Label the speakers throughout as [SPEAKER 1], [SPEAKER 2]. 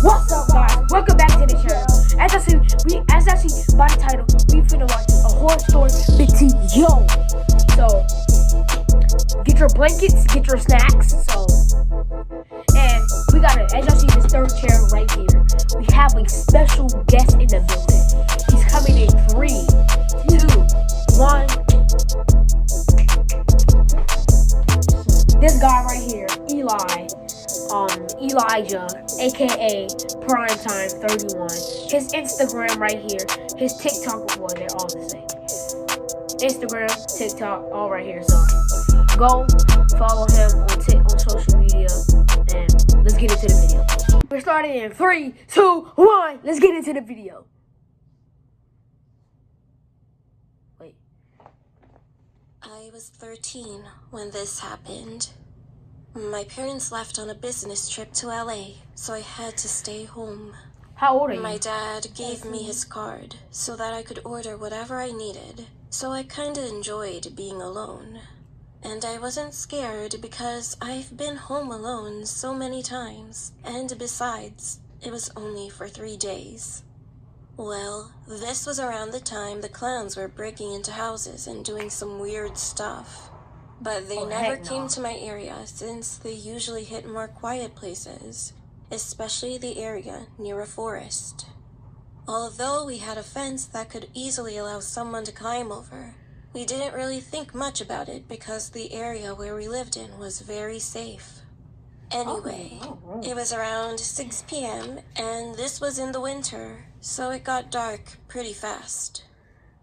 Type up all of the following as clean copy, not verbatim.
[SPEAKER 1] What's up, guys? Welcome back to the channel. As I see by the title, we finna watch a horror story video. So get your blankets, get your snacks. And we got as y'all see this third chair right here. We have a special guest in the building. He's coming in 3, 2, 1. This guy right here, Elijah, aka Primetime 31. His Instagram right here, his TikTok, well, they're all the same. Instagram, TikTok, all right here. So go follow him on social media, and let's get into the video. We're starting in 3, 2, 1. Let's get into the video. Wait.
[SPEAKER 2] I was 13 when this happened. My parents left on a business trip to LA, so I had to stay home.
[SPEAKER 1] How old are you?
[SPEAKER 2] My dad gave me his card so that I could order whatever I needed, so I kinda enjoyed being alone. And I wasn't scared because I've been home alone so many times, and besides, it was only for 3 days. Well, this was around the time the clowns were breaking into houses and doing some weird stuff. But they never came to my area since they usually hit more quiet places, especially the area near a forest. Although we had a fence that could easily allow someone to climb over, we didn't really think much about it because the area where we lived in was very safe. Anyway, it was around 6 p.m. and this was in the winter, so it got dark pretty fast.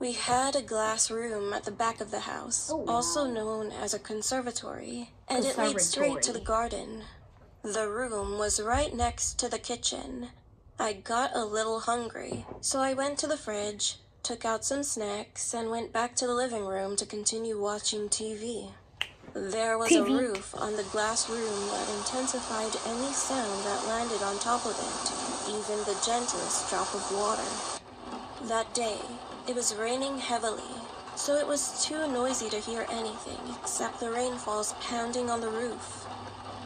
[SPEAKER 2] We had a glass room at the back of the house, also known as a conservatory, and it led straight to the garden. The room was right next to the kitchen. I got a little hungry, so I went to the fridge, took out some snacks, and went back to the living room to continue watching TV. There was a roof on the glass room that intensified any sound that landed on top of it, even the gentlest drop of water. That day, it was raining heavily, so it was too noisy to hear anything except the rainfalls pounding on the roof.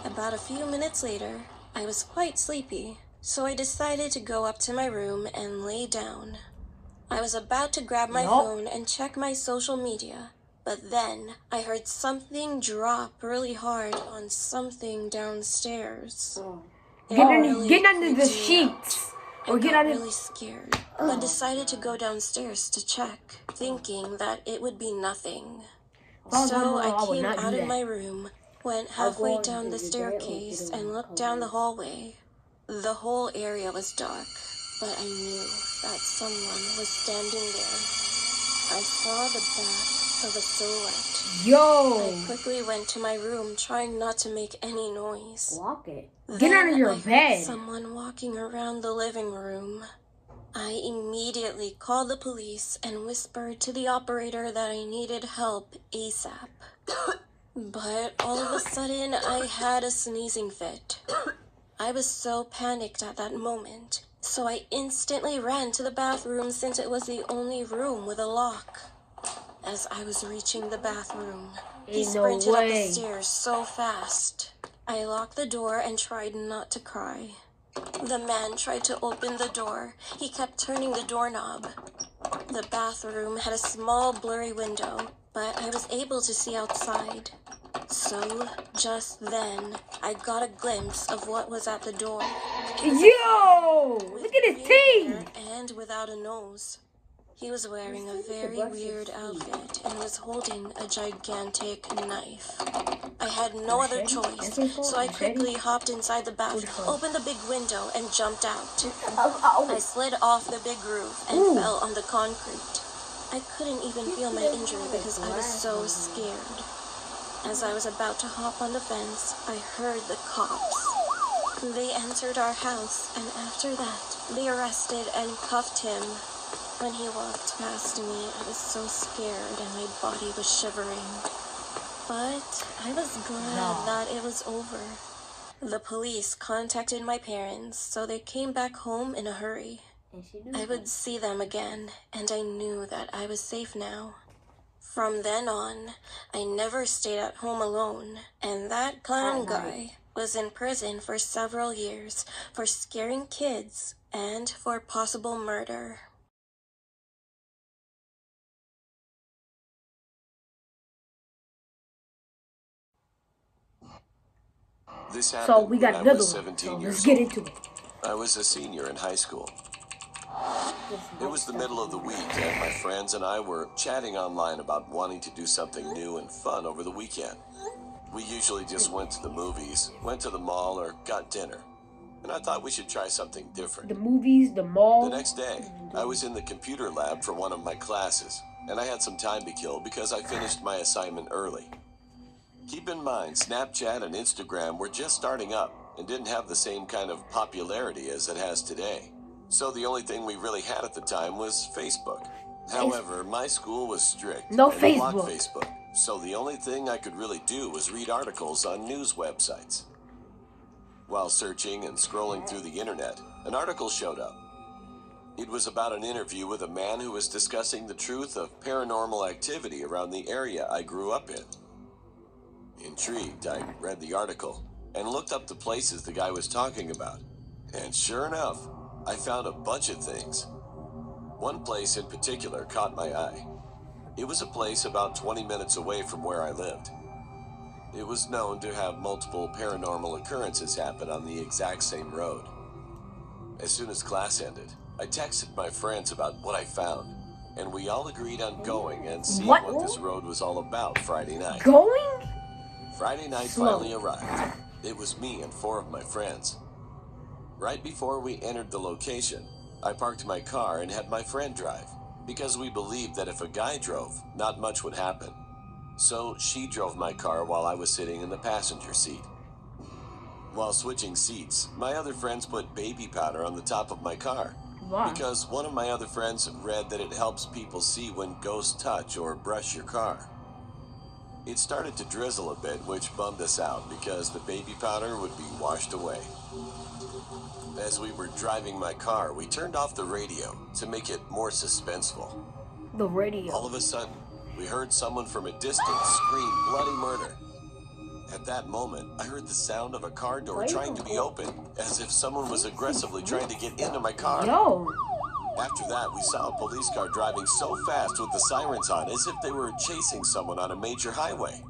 [SPEAKER 2] About a few minutes later, I was quite sleepy, so I decided to go up to my room and lay down. I was about to grab my phone and check my social media, but then I heard something drop really hard on something downstairs.
[SPEAKER 1] Get under the sheets.
[SPEAKER 2] I got really scared, but decided to go downstairs to check, thinking that it would be nothing. So I came out of my room, went halfway down the staircase, and looked down the hallway. The whole area was dark, but I knew that someone was standing there. I saw the back of a silhouette. I quickly went to my room, trying not to make any noise.
[SPEAKER 1] Lock it. Get out of your bed.
[SPEAKER 2] Someone walking around the living room. I immediately called the police and whispered to the operator that I needed help ASAP. But all of a sudden, I had a sneezing fit. I was so panicked at that moment, so I instantly ran to the bathroom since it was the only room with a lock. As I was reaching the bathroom, he sprinted up the stairs so fast. I locked the door and tried not to cry. The man tried to open the door. He kept turning the doorknob. The bathroom had a small blurry window, but I was able to see outside. So, just then, I got a glimpse of what was at the door.
[SPEAKER 1] Yo! Look at his teeth!
[SPEAKER 2] And without a nose. He was wearing a very weird outfit and was holding a gigantic knife. I had no other choice, so I quickly hopped inside the bathroom, opened the big window, and jumped out. I slid off the big roof and fell on the concrete. I couldn't even feel my injury because I was so scared. As I was about to hop on the fence, I heard the cops. They entered our house, and after that, they arrested and cuffed him. When he walked past me, I was so scared and my body was shivering. But I was glad that it was over. The police contacted my parents, so they came back home in a hurry. I would see them again, and I knew that I was safe now. From then on, I never stayed at home alone, and that clown guy was in prison for several years for scaring kids and for possible murder.
[SPEAKER 3] This
[SPEAKER 1] So
[SPEAKER 3] happened
[SPEAKER 1] we
[SPEAKER 3] when
[SPEAKER 1] got
[SPEAKER 3] I
[SPEAKER 1] another
[SPEAKER 3] was
[SPEAKER 1] one.
[SPEAKER 3] 17
[SPEAKER 1] So let's
[SPEAKER 3] years
[SPEAKER 1] get
[SPEAKER 3] old.
[SPEAKER 1] into it.
[SPEAKER 3] I was a senior in high school. It was the middle of the week, and my friends and I were chatting online about wanting to do something new and fun over the weekend. We usually just went to the movies, went to the mall, or got dinner. And I thought we should try something different.
[SPEAKER 1] The movies, the mall.
[SPEAKER 3] The next day, I was in the computer lab for one of my classes, and I had some time to kill because I finished my assignment early. Keep in mind, Snapchat and Instagram were just starting up and didn't have the same kind of popularity as it has today. So the only thing we really had at the time was Facebook. However, my school was strict
[SPEAKER 1] No
[SPEAKER 3] and blocked
[SPEAKER 1] Facebook.
[SPEAKER 3] Facebook, so the only thing I could really do was read articles on news websites. While searching and scrolling through the internet, an article showed up. It was about an interview with a man who was discussing the truth of paranormal activity around the area I grew up in. Intrigued, I read the article and looked up the places the guy was talking about. And sure enough, I found a bunch of things. One place in particular caught my eye. It was a place about 20 minutes away from where I lived. It was known to have multiple paranormal occurrences happen on the exact same road. As soon as class ended, I texted my friends about what I found, and we all agreed on going and seeing what this road was all about Friday night.
[SPEAKER 1] Going?
[SPEAKER 3] Friday night finally arrived. It was me and 4 of my friends. Right before we entered the location, I parked my car and had my friend drive, because we believed that if a guy drove, not much would happen. So she drove my car while I was sitting in the passenger seat. While switching seats, my other friends put baby powder on the top of my car.
[SPEAKER 1] Why?
[SPEAKER 3] Because one of my other friends read that it helps people see when ghosts touch or brush your car. It started to drizzle a bit, which bummed us out because the baby powder would be washed away. As we were driving my car, we turned off the radio to make it more suspenseful.
[SPEAKER 1] The radio.
[SPEAKER 3] All of a sudden, we heard someone from a distance scream bloody murder. At that moment, I heard the sound of a car door trying to be opened, as if someone was aggressively trying to get into my car.
[SPEAKER 1] Yo.
[SPEAKER 3] After that, we saw a police car driving so fast with the sirens on, as if they were chasing someone on a major highway.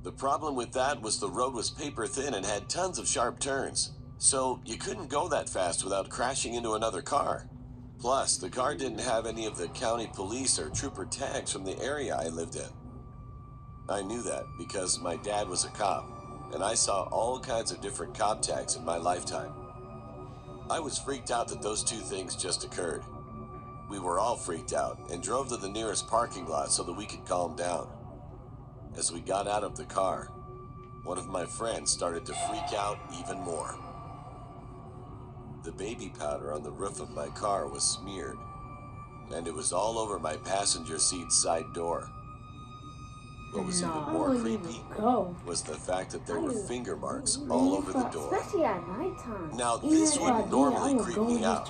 [SPEAKER 3] The problem with that was the road was paper thin and had tons of sharp turns, so you couldn't go that fast without crashing into another car. Plus, the car didn't have any of the county police or trooper tags from the area I lived in. I knew that because my dad was a cop, and I saw all kinds of different cop tags in my lifetime. I was freaked out that those 2 things just occurred. We were all freaked out and drove to the nearest parking lot so that we could calm down. As we got out of the car, one of my friends started to freak out even more. The baby powder on the roof of my car was smeared, and it was all over my passenger seat side door. What was even more creepy was the fact that there were finger marks all over the door.
[SPEAKER 4] Especially at nighttime.
[SPEAKER 3] Now, this wouldn't normally creep me out,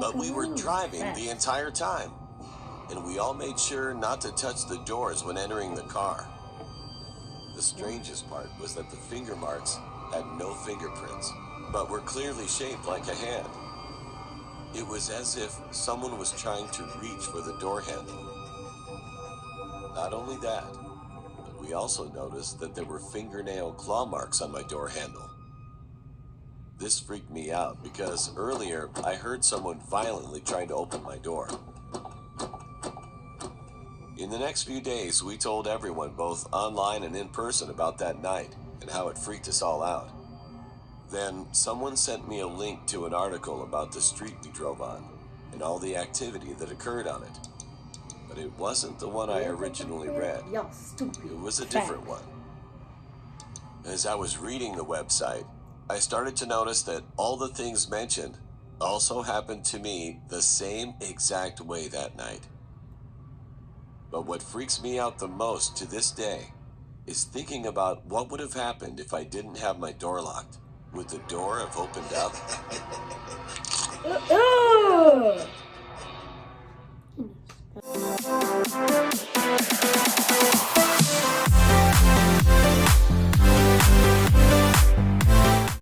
[SPEAKER 3] but we were driving the entire time, and we all made sure not to touch the doors when entering the car. The strangest part was that the finger marks had no fingerprints, but were clearly shaped like a hand. It was as if someone was trying to reach for the door handle. Not only that, but we also noticed that there were fingernail claw marks on my door handle. This freaked me out because earlier I heard someone violently trying to open my door. In the next few days, we told everyone, both online and in person, about that night and how it freaked us all out. Then someone sent me a link to an article about the street we drove on and all the activity that occurred on it. But it wasn't the one I originally read.
[SPEAKER 1] Y'all stupid.
[SPEAKER 3] It was a different one. As I was reading the website, I started to notice that all the things mentioned also happened to me the same exact way that night. But what freaks me out the most to this day is thinking about what would have happened if I didn't have my door locked. Would the door have opened up?